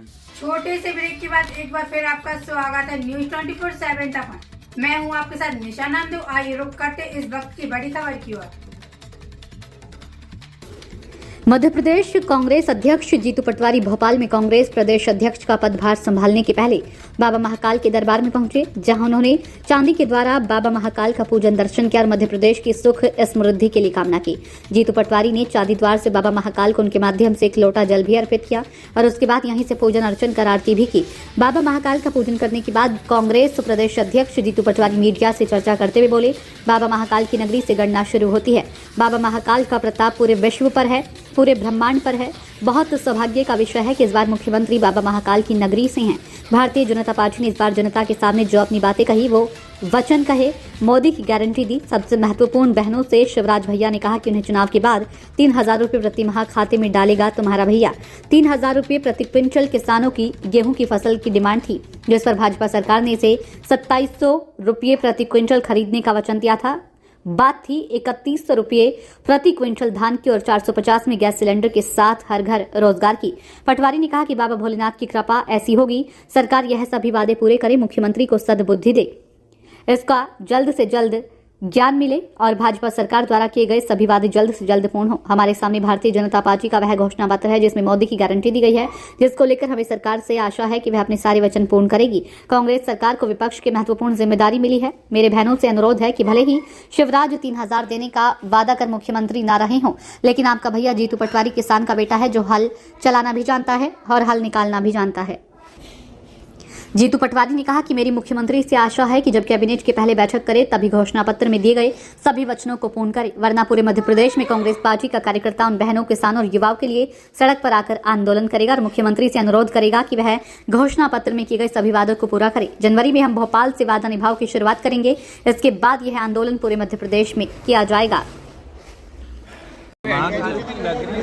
छोटे से ब्रेक के बाद एक बार फिर आपका स्वागत है न्यूज 24/7 तक। मैं हूं आपके साथ निशा नामदेव। आइए रुक करते इस वक्त की बड़ी खबर की ओर। मध्य प्रदेश कांग्रेस अध्यक्ष जीतू पटवारी भोपाल में कांग्रेस प्रदेश अध्यक्ष का पदभार संभालने के पहले बाबा महाकाल के दरबार में पहुंचे, जहां उन्होंने चांदी के द्वारा बाबा महाकाल का पूजन दर्शन किया और मध्य प्रदेश की सुख समृद्धि के लिए कामना की। जीतू पटवारी ने चांदी द्वार से बाबा महाकाल को उनके माध्यम से एक लोटा जल भी अर्पित किया और उसके बाद यहीं से पूजन अर्चन कर आरती भी की। बाबा महाकाल का पूजन करने के बाद कांग्रेस प्रदेश अध्यक्ष जीतू पटवारी मीडिया से चर्चा करते हुए बोले, बाबा महाकाल की नगरी से गणना शुरू होती है। बाबा महाकाल का प्रताप पूरे विश्व पर है, पूरे ब्रह्मांड पर है। बहुत सौभाग्य का विषय है कि इस बार मुख्यमंत्री बाबा महाकाल की नगरी से हैं। भारतीय जनता पार्टी ने इस बार जनता के सामने जो अपनी बातें कही वो वचन कहे, मोदी की गारंटी दी। सबसे महत्वपूर्ण बहनों से शिवराज भैया ने कहा कि उन्हें चुनाव के बाद 3,000 रुपये प्रति माह खाते में डालेगा तुम्हारा भैया। 3,000 रुपये प्रति क्विंटल किसानों की गेहूं की फसल की डिमांड थी, जिस पर भाजपा सरकार ने इसे 2,700 रुपये प्रति क्विंटल खरीदने का वचन दिया था। बात थी 3,100 रुपये प्रति क्विंटल धान की और 450 में गैस सिलेंडर के साथ हर घर रोजगार की। पटवारी ने कहा कि बाबा भोलेनाथ की कृपा ऐसी होगी, सरकार यह सभी वादे पूरे करे, मुख्यमंत्री को सद्बुद्धि दे, इसका जल्द से जल्द ज्ञान मिले और भाजपा सरकार द्वारा किए गए सभी वादे जल्द से जल्द पूर्ण हो। हमारे सामने भारतीय जनता पार्टी का वह घोषणा पत्र है जिसमें मोदी की गारंटी दी गई है, जिसको लेकर हमें सरकार से आशा है कि वह अपने सारे वचन पूर्ण करेगी। कांग्रेस सरकार को विपक्ष की महत्वपूर्ण जिम्मेदारी मिली है। मेरे बहनों से अनुरोध है कि भले ही शिवराज 3,000 देने का वादा कर मुख्यमंत्री ना रहे हों, लेकिन आपका भैया जीतू पटवारी किसान का बेटा है जो हल चलाना भी जानता है और हल निकालना भी जानता है। जीतू पटवारी ने कहा कि मेरी मुख्यमंत्री से आशा है कि जब कैबिनेट की पहले बैठक करे तभी घोषणा पत्र में दिए गए सभी वचनों को पूर्ण करे, वरना पूरे मध्य प्रदेश में कांग्रेस पार्टी का कार्यकर्ता उन बहनों, किसानों और युवाओं के लिए सड़क पर आकर आंदोलन करेगा और मुख्यमंत्री से अनुरोध करेगा कि वह घोषणा पत्र में किए गए सभी वादों को पूरा करे। जनवरी में हम भोपाल से वादा निभाव की शुरुआत करेंगे, इसके बाद यह आंदोलन पूरे मध्य प्रदेश में किया जाएगा। महाकाल की नगरी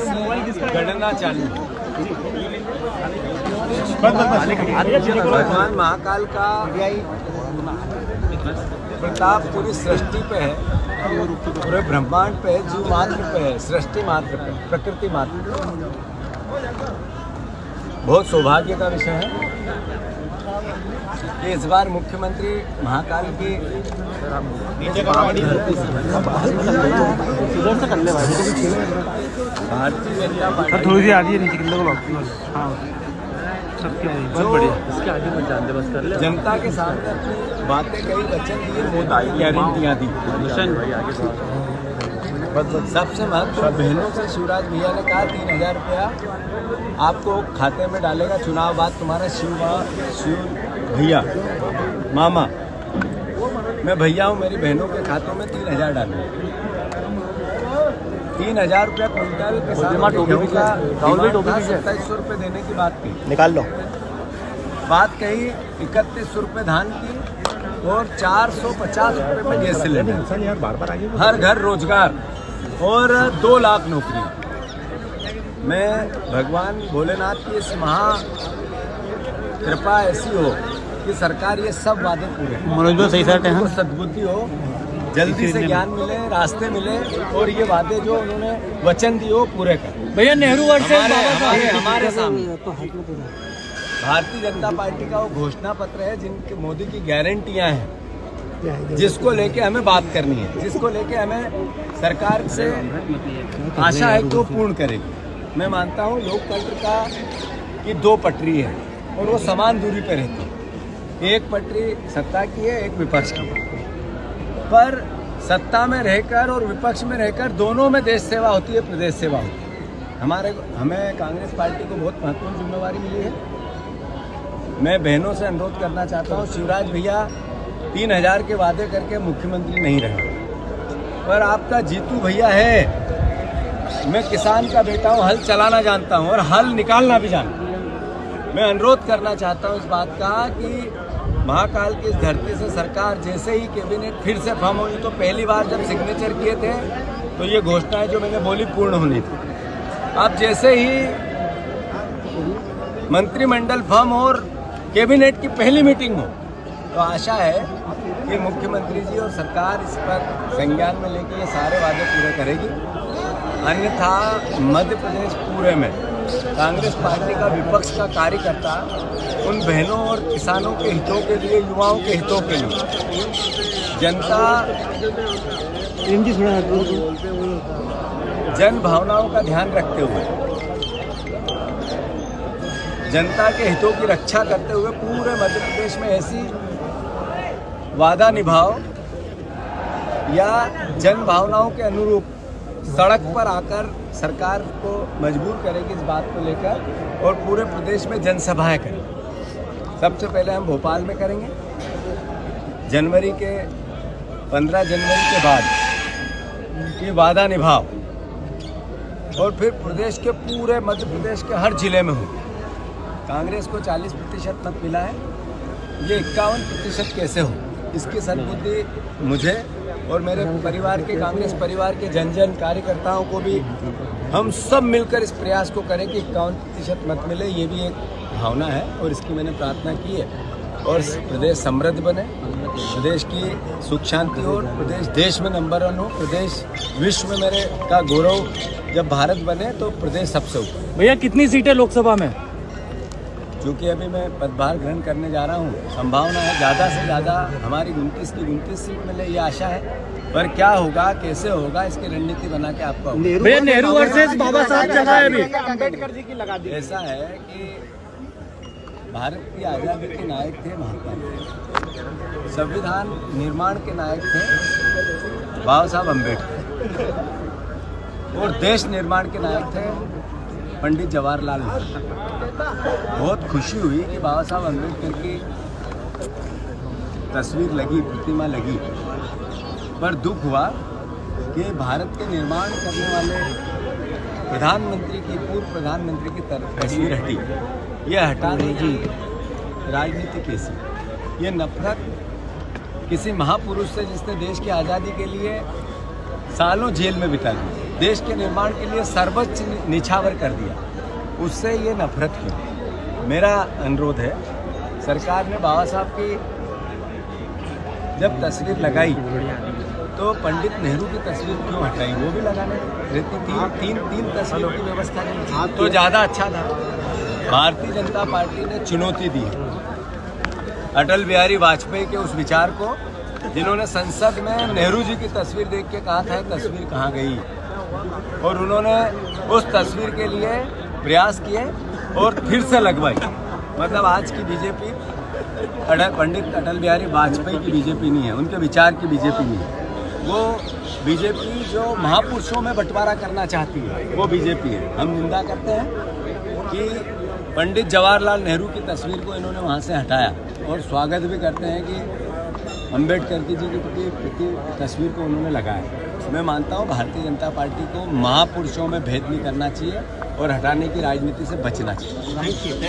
से गणना चालू। भगवान महाकाल का प्रताप पूरी सृष्टि पे है, पूरे ब्रह्मांड पे है, जीव मात्र पे है, सृष्टि मात्र पे, प्रकृति मात्र पे। बहुत सौभाग्य का विषय है कि इस बार मुख्यमंत्री महाकाल की भारतीय जनता पार्टी थोड़ी सी आ रही है नीचे किलो जनता के सामने अपनी बातें कही, वचन दिए, मोदी की गारंटियाँ दी। सबसे महत्वपूर्ण बहनों से शिवराज भैया ने कहा 3,000 रुपया आपको खाते में डालेगा चुनाव बाद तुम्हारा शिव भैया मामा। मैं भैया हूँ, मेरी बहनों के खातों में 3,000 डालूंगा। 3,000 रुपया क्विंटल के साथ 2,700 रुपये देने की बात की। निकाल लो। बात कही 3,100 रुपये धान की और 450 रुपये में गैस सिलेंडर, हर घर रोजगार और 2 लाख नौकरी। मैं भगवान भोलेनाथ की इस महा कृपा ऐसी हो कि सरकार ये सब वादे पूरे, सद्बुद्धि हो, जल्दी से ज्ञान मिले, रास्ते मिले और ये वादे जो उन्होंने वचन दिए वो पूरे कर। भैया नेहरू वर्ष हमारे सामने भारतीय जनता पार्टी का वो घोषणा पत्र है जिनके मोदी की गारंटियां हैं, जिसको लेके हमें बात करनी है, जिसको लेके हमें सरकार से आशा है कि वो पूर्ण करेगी। मैं मानता हूँ लोकतंत्र का कि 2 पटरी है और वो समान दूरी पर रहती है। एक पटरी सत्ता की है, एक विपक्ष की है, पर सत्ता में रहकर और विपक्ष में रहकर दोनों में देश सेवा होती है, प्रदेश सेवा होती है। हमें कांग्रेस पार्टी को बहुत महत्वपूर्ण जिम्मेवारी मिली है। मैं बहनों से अनुरोध करना चाहता हूँ, शिवराज भैया 3,000 के वादे करके मुख्यमंत्री नहीं रहे, पर आपका जीतू भैया है। मैं किसान का बेटा हूँ, हल चलाना जानता हूँ और हल निकालना भी जानता हूँ। मैं अनुरोध करना चाहता हूँ इस बात का कि महाकाल की इस धरती से सरकार जैसे ही कैबिनेट फिर से फॉर्म हुई, तो पहली बार जब सिग्नेचर किए थे तो ये घोषणाएं जो मैंने बोली पूर्ण होनी थी। अब जैसे ही मंत्रिमंडल फॉर्म और कैबिनेट की पहली मीटिंग हो तो आशा है कि मुख्यमंत्री जी और सरकार इस पर संज्ञान में लेकर ये सारे वादे पूरे करेगी। अन्यथा मध्य प्रदेश पूरे में कांग्रेस पार्टी का विपक्ष का कार्यकर्ता उन बहनों और किसानों के हितों के लिए, युवाओं के हितों के लिए, जनता जन भावनाओं का ध्यान रखते हुए, जनता के हितों की रक्षा करते हुए पूरे मध्य प्रदेश में ऐसी वादा निभाओ या जन भावनाओं के अनुरूप सड़क पर आकर सरकार को मजबूर करेगी इस बात को लेकर, और पूरे प्रदेश में जनसभाएं करेंगे। सबसे पहले हम भोपाल में करेंगे, जनवरी के 15 जनवरी के बाद ये वादा निभाओ, और फिर प्रदेश के पूरे मध्य प्रदेश के हर जिले में हो। कांग्रेस को 40% मत मिला है, ये 51% कैसे हो, इसकी सद्बुद्धि मुझे और मेरे परिवार के, कांग्रेस परिवार के जन जन कार्यकर्ताओं को भी, हम सब मिलकर इस प्रयास को करें कि 51% मत मिले। ये भी एक भावना है और इसकी मैंने प्रार्थना की है, और प्रदेश समृद्ध बने, प्रदेश की सुख शांति हो, प्रदेश देश में नंबर 1 हो, प्रदेश विश्व में मेरे का गौरव, जब भारत बने तो प्रदेश सबसे ऊपर। भैया कितनी सीटें लोकसभा में? क्योंकि अभी मैं पदभार ग्रहण करने जा रहा हूँ, संभावना है ज़्यादा से ज़्यादा हमारी 29 की 29 सीट मिले, ये आशा है, पर क्या होगा, कैसे होगा, इसकी रणनीति बना के आपको। भैया नेहरू वर्सेस बाबा साहब चल रहा है अभी। अम्बेडकर जी की लगा दी। ऐसा है कि भारत की आज़ादी के नायक थे महात्मा गांधी, संविधान निर्माण के नायक थे बाबा साहब अम्बेडकर, और देश निर्माण के नायक थे पंडित जवाहरलाल नेहरू। बहुत खुशी हुई कि बाबा साहब अम्बेडकर की तस्वीर लगी, प्रतिमा लगी, पर दुख हुआ कि भारत के निर्माण करने वाले प्रधानमंत्री की, पूर्व प्रधानमंत्री की तस्वीर हटी। यह हटाने की राजनीति कैसी, ये नफरत किसी महापुरुष से जिसने देश की आज़ादी के लिए सालों जेल में बिता दी, देश के निर्माण के लिए सर्वोच्च निछावर कर दिया, उससे ये नफरत क्यों? मेरा अनुरोध है, सरकार ने बाबा साहब की जब तस्वीर लगाई तो पंडित नेहरू की तस्वीर क्यों हटाई? वो भी लगाने रहती, तीन तस्वीरों की व्यवस्था की तो ज़्यादा अच्छा था। भारतीय जनता पार्टी ने चुनौती दी अटल बिहारी वाजपेयी के उस विचार को, जिन्होंने संसद में नेहरू जी की तस्वीर देख के कहा था तस्वीर कहाँ गई, और उन्होंने उस तस्वीर के लिए प्रयास किए और फिर से लगवाई। मतलब आज की बीजेपी पंडित अटल बिहारी वाजपेयी की बीजेपी नहीं है, उनके विचार की बीजेपी नहीं है। वो बीजेपी जो महापुरुषों में बंटवारा करना चाहती है, वो बीजेपी है। हम निंदा करते हैं कि पंडित जवाहरलाल नेहरू की तस्वीर को इन्होंने वहाँ से हटाया, और स्वागत भी करते हैं कि अम्बेडकर जी की तस्वीर को उन्होंने लगाया। मैं मानता हूँ भारतीय जनता पार्टी को महापुरुषों में भेद नहीं करना चाहिए और हटाने की राजनीति से बचना चाहिए।